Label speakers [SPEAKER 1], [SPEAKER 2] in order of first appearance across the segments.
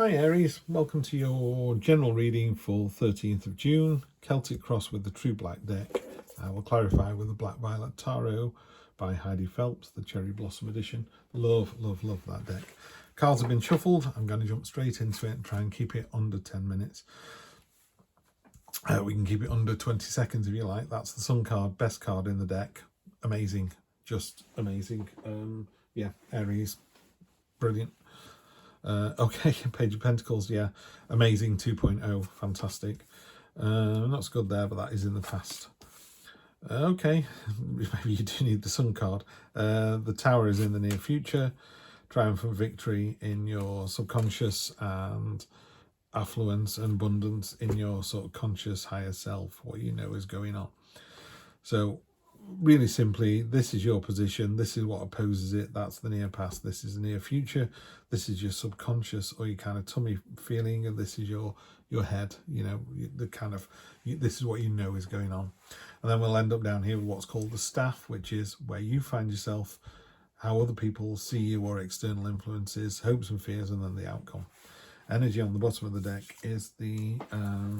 [SPEAKER 1] Hi Aries, welcome to your general reading for 13th of June, Celtic Cross with the True Black deck. I will clarify with the Black Violet Tarot by Heidi Phelps, the Cherry Blossom edition. Love, love, love that deck. Cards have been shuffled. I'm going to jump straight into it and try and keep it under 10 minutes. We can keep it under 20 seconds if you like. That's the Sun card, best card in the deck. Amazing, just amazing. Yeah, Aries, brilliant. Okay, Page of Pentacles, yeah, amazing 2.0, fantastic. Not so good there, but that is in the past. Okay, maybe you do need the Sun card. The Tower is in the near future. Triumphant victory in your subconscious, and affluence and abundance in your sort of conscious higher self, what you know is going on. So really simply, this is your position, this is what opposes it, that's the near past, this is the near future, this is your subconscious or your kind of tummy feeling, and this is your head, you know, the kind of, this is what you know is going on. And then we'll end up down here with what's called the staff, which is where you find yourself, how other people see you or external influences, hopes and fears, and then the outcome. Energy on the bottom of the deck is the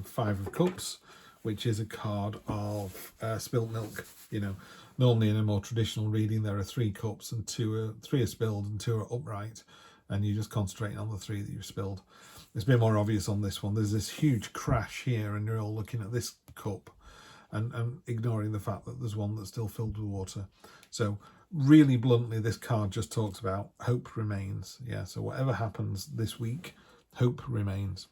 [SPEAKER 1] Five of Cups, which is a card of spilt milk. You know, normally in a more traditional reading, there are 3 cups and 3 are spilled and 2 are upright, and you're just concentrating on the 3 that you've spilled. It's a bit more obvious on this one. There's this huge crash here, and you're all looking at this cup and ignoring the fact that there's one that's still filled with water. So really bluntly, this card just talks about hope remains. Yeah, so whatever happens this week, hope remains.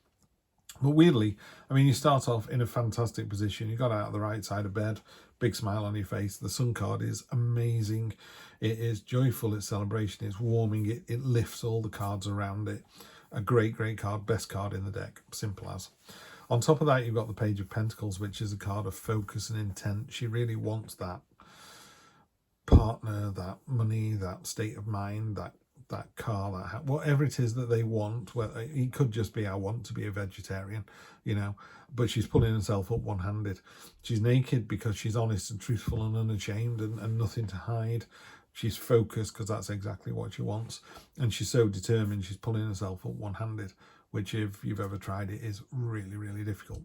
[SPEAKER 1] But weirdly, I mean, you start off in a fantastic position. You got out of the right side of bed, big smile on your face. The Sun card is amazing. It is joyful, it's celebration, it's warming, it lifts all the cards around it. A great, great card, best card in the deck, simple as. On top of that, you've got the Page of Pentacles, which is a card of focus and intent. She really wants that partner, that money, that state of mind, that car, that whatever it is that they want. Well, it could just be, I want to be a vegetarian, you know, but she's pulling herself up one-handed. She's naked because she's honest and truthful and unashamed and nothing to hide. She's focused because that's exactly what she wants, and she's so determined. She's pulling herself up one-handed, which, if you've ever tried it, is really, really difficult.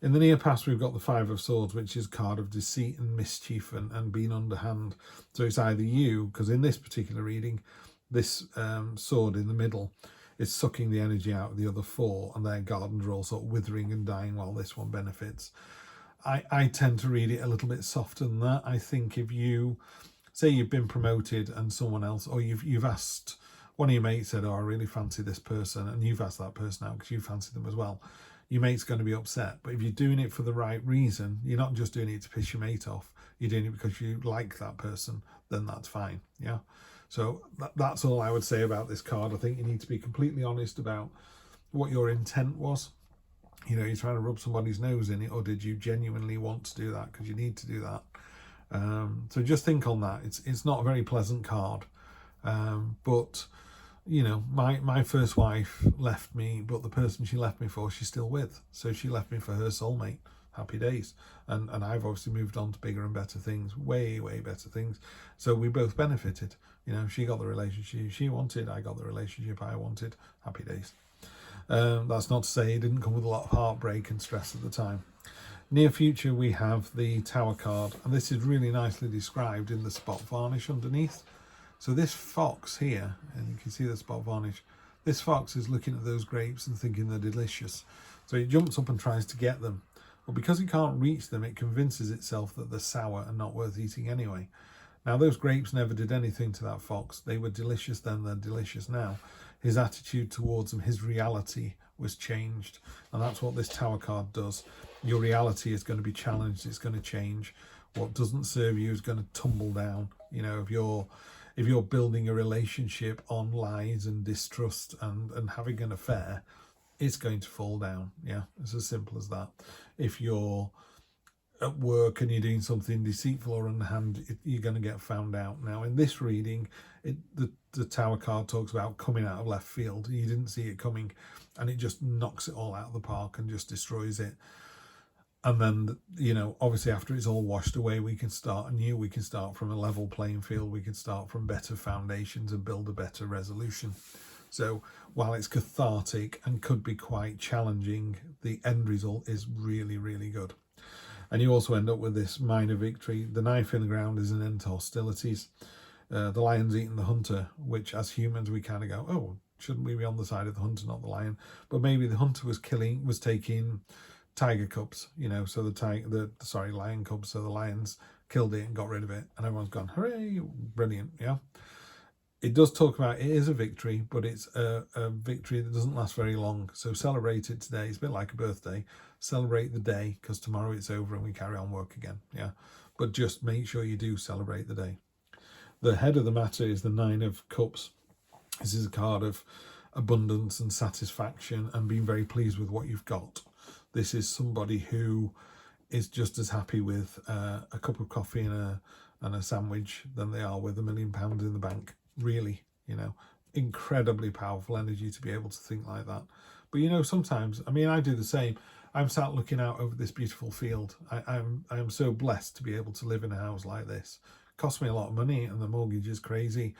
[SPEAKER 1] In the near past, we've got the Five of Swords, which is a card of deceit and mischief and being underhand. So it's either you, because in this particular reading, this sword in the middle is sucking the energy out of the other 4, and their gardens are all sort of withering and dying while this one benefits. I tend to read it a little bit softer than that. I think if you say you've been promoted and someone else, or you've asked, one of your mates said, oh, I really fancy this person, and you've asked that person out because you fancy them as well, your mate's going to be upset. But if you're doing it for the right reason, you're not just doing it to piss your mate off, you're doing it because you like that person, then that's fine. Yeah. So that's all I would say about this card. I think you need to be completely honest about what your intent was. You know, you're trying to rub somebody's nose in it, or did you genuinely want to do that because you need to do that? So just think on that. It's not a very pleasant card, but you know, my first wife left me, but the person she left me for, she's still with. So she left me for her soulmate. Happy days. And I've obviously moved on to bigger and better things, way, way better things. So we both benefited. You know, she got the relationship she wanted, I got the relationship I wanted. Happy days. That's not to say it didn't come with a lot of heartbreak and stress at the time. Near future, we have the Tower card, and this is really nicely described in the spot varnish underneath. So this fox here, and you can see the spot varnish, this fox is looking at those grapes and thinking they're delicious. So it jumps up and tries to get them. But because it can't reach them, it convinces itself that they're sour and not worth eating anyway. Now, those grapes never did anything to that fox. They were delicious then, they're delicious now. His attitude towards them, his reality was changed. And that's what this Tower card does. Your reality is going to be challenged, it's going to change. What doesn't serve you is going to tumble down. You know, if you're building a relationship on lies and distrust and having an affair, it's going to fall down. Yeah, it's as simple as that. If you're at work and you're doing something deceitful or underhand, you're going to get found out. Now, in this reading, the Tower card talks about coming out of left field. You didn't see it coming, and it just knocks it all out of the park and just destroys it. And then, you know, obviously after it's all washed away, we can start anew. We can start from a level playing field. We can start from better foundations and build a better resolution. So while it's cathartic and could be quite challenging, the end result is really, really good. And you also end up with this minor victory. The knife in the ground is an end to hostilities. The lion's eating the hunter, which as humans we kind of go, oh, shouldn't we be on the side of the hunter, not the lion? But maybe the hunter was taking tiger cubs, you know, so lion cubs, so the lions killed it and got rid of it, and everyone's gone, hooray, brilliant, yeah. It does talk about it is a victory, but it's a victory that doesn't last very long. So celebrate it today. It's a bit like a birthday. Celebrate the day, because tomorrow it's over and we carry on work again. Yeah, but just make sure you do celebrate the day. The head of the matter is the Nine of Cups. This is a card of abundance and satisfaction and being very pleased with what you've got. This is somebody who is just as happy with a cup of coffee and a sandwich than they are with £1 million in the bank. Really, you know, incredibly powerful energy to be able to think like that. But you know, sometimes, I mean, I do the same. I'm sat looking out over this beautiful field. I'm so blessed to be able to live in a house like this. It cost me a lot of money and the mortgage is crazy.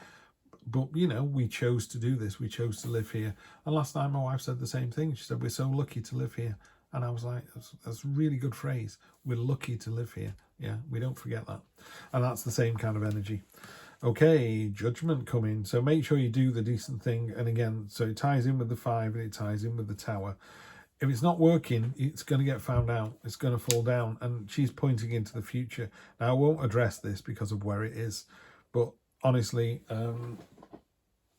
[SPEAKER 1] But, you know, we chose to do this. We chose to live here. And last night my wife said the same thing. She said, we're so lucky to live here. And I was like, that's a really good phrase. We're lucky to live here. Yeah, we don't forget that. And that's the same kind of energy. Okay, judgment coming. So make sure you do the decent thing. And again, so it ties in with the 5 and it ties in with the Tower. If it's not working, it's going to get found out. It's going to fall down. And she's pointing into the future. Now, I won't address this because of where it is. But honestly,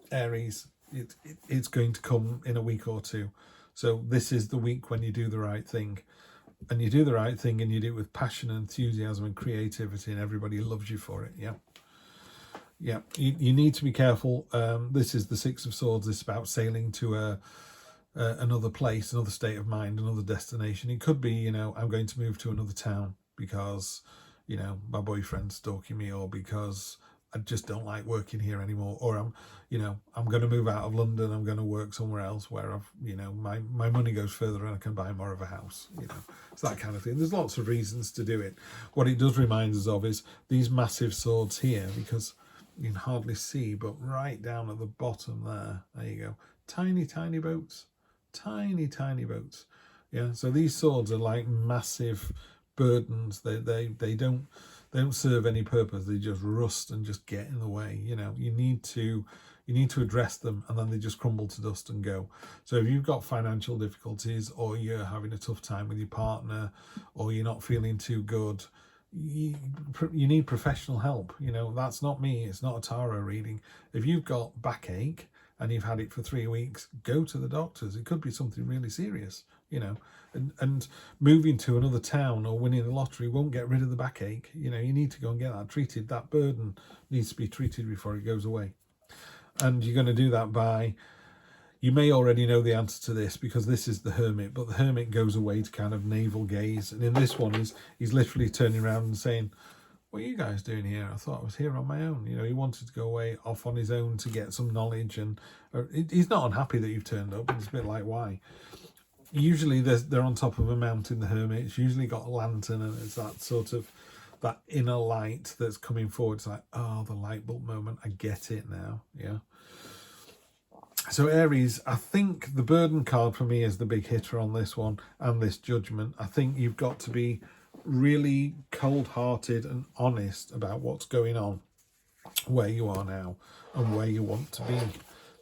[SPEAKER 1] Aries, it's going to come in a week or two. So this is the week when you do the right thing. And you do the right thing and you do it with passion and enthusiasm and creativity, and everybody loves you for it. Yeah. Yeah, you need to be careful. This is the 6 of Swords. It's about sailing to another place, another state of mind, another destination. It could be, you know, I'm going to move to another town because, you know, my boyfriend's stalking me, or because I just don't like working here anymore, or I'm going to move out of London. I'm going to work somewhere else where my money goes further and I can buy more of a house. You know, it's that kind of thing. There's lots of reasons to do it. What it does remind us of is these massive swords here, because you can hardly see, but right down at the bottom there you go, tiny boats, tiny boats. Yeah, so these swords are like massive burdens. They don't serve any purpose. They just rust and just get in the way. You know, you need to address them, and then they just crumble to dust and go. So if you've got financial difficulties, or you're having a tough time with your partner, or you're not feeling too good, you need professional help. You know, that's not me. It's not a tarot reading. If you've got backache and you've had it for 3 weeks, go to the doctors. It could be something really serious, you know. And moving to another town or winning the lottery won't get rid of the backache. You know, you need to go and get that treated. That burden needs to be treated before it goes away. And you're going to do that by, you may already know the answer to this because this is the Hermit, but the Hermit goes away to kind of navel gaze. And in this one, he's literally turning around and saying, what are you guys doing here? I thought I was here on my own. You know, he wanted to go away off on his own to get some knowledge. And he's not unhappy that you've turned up. It's a bit like, why? Usually they're on top of a mountain, the Hermit. It's usually got a lantern, and it's that sort of, that inner light that's coming forward. It's like, oh, the light bulb moment. I get it now. Yeah. So Aries, I think the burden card for me is the big hitter on this one, and this judgment. I think you've got to be really cold-hearted and honest about what's going on, where you are now and where you want to be.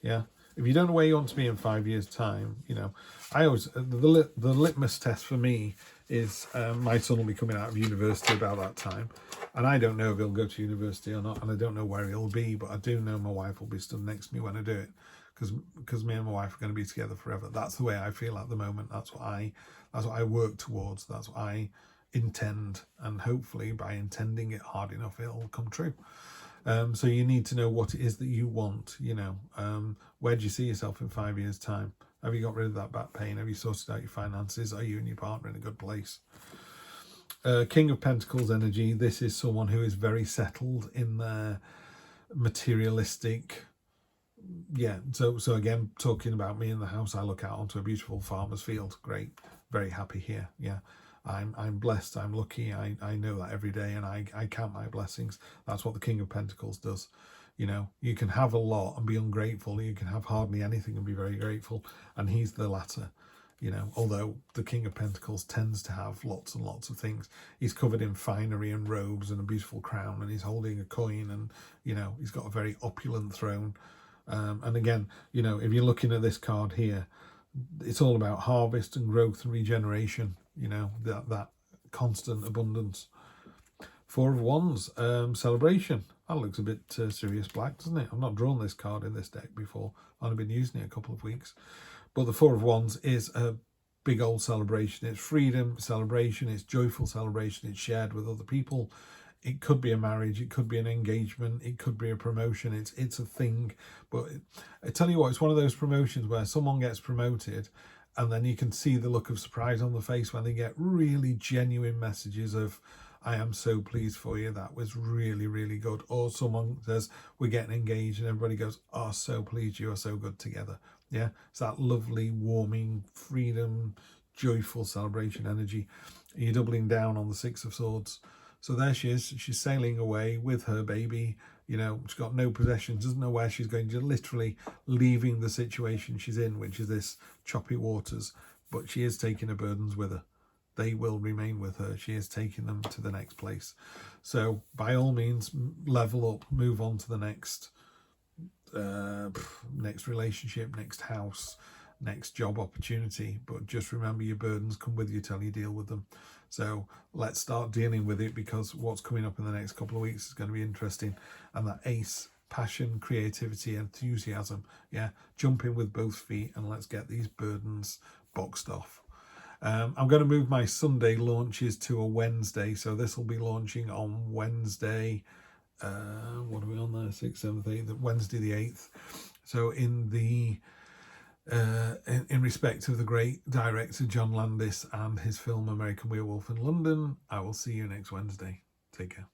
[SPEAKER 1] Yeah. If you don't know where you want to be in 5 years' time, you know, I always, the litmus test for me is my son will be coming out of university about that time, and I don't know if he'll go to university or not, and I don't know where he'll be, but I do know my wife will be stood next to me when I do it, because me and my wife are going to be together forever. That's the way I feel at the moment. That's what I work towards. That's what I intend, and hopefully by intending it hard enough, it'll come true. So you need to know what it is that you want. You know, where do you see yourself in 5 years' time? Have you got rid of that back pain? Have you sorted out your finances? Are you and your partner in a good place? King of Pentacles energy. This is someone who is very settled in their materialistic. Yeah. So again, talking about me in the house, I look out onto a beautiful farmer's field. Great. Very happy here. Yeah. I'm blessed, I'm lucky, I know that every day, and I count my blessings. That's what the King of Pentacles does. You know, you can have a lot and be ungrateful. You can have hardly anything and be very grateful. And he's the latter. You know, although the King of Pentacles tends to have lots and lots of things. He's covered in finery and robes and a beautiful crown, and he's holding a coin, and, you know, he's got a very opulent throne. And again, you know, if you're looking at this card here, it's all about harvest and growth and regeneration, you know, that constant abundance. Four of Wands, celebration. That looks a bit Sirius Black, doesn't it? I've not drawn this card in this deck before. I've been using it a couple of weeks. But the Four of Wands is a big old celebration. It's freedom, celebration, it's joyful celebration, it's shared with other people. It could be a marriage, it could be an engagement, it could be a promotion. It's a thing. But I tell you what, it's one of those promotions where someone gets promoted and then you can see the look of surprise on the face when they get really genuine messages of, I am so pleased for you, that was really, really good. Or someone says, we're getting engaged, and everybody goes, oh, so pleased, you are so good together. Yeah, it's that lovely, warming, freedom, joyful celebration energy. And you're doubling down on the Six of Swords. So there she is. She's sailing away with her baby. You know, she's got no possessions, doesn't know where she's going. Just literally leaving the situation she's in, which is this choppy waters. But she is taking her burdens with her. They will remain with her. She is taking them to the next place. So by all means, level up, move on to the next relationship, next house, next job opportunity. But just remember, your burdens come with you till you deal with them. So let's start dealing with it, because what's coming up in the next couple of weeks is going to be interesting. And that ace, passion, creativity, enthusiasm. Yeah, jump in with both feet and let's get these burdens boxed off. I'm going to move my Sunday launches to a Wednesday. So this will be launching on Wednesday. What are we on there? 6th, 7th, 8th, Wednesday the 8th. So in the in respect of the great director John Landis and his film American Werewolf in London, I will see you next Wednesday. Take care.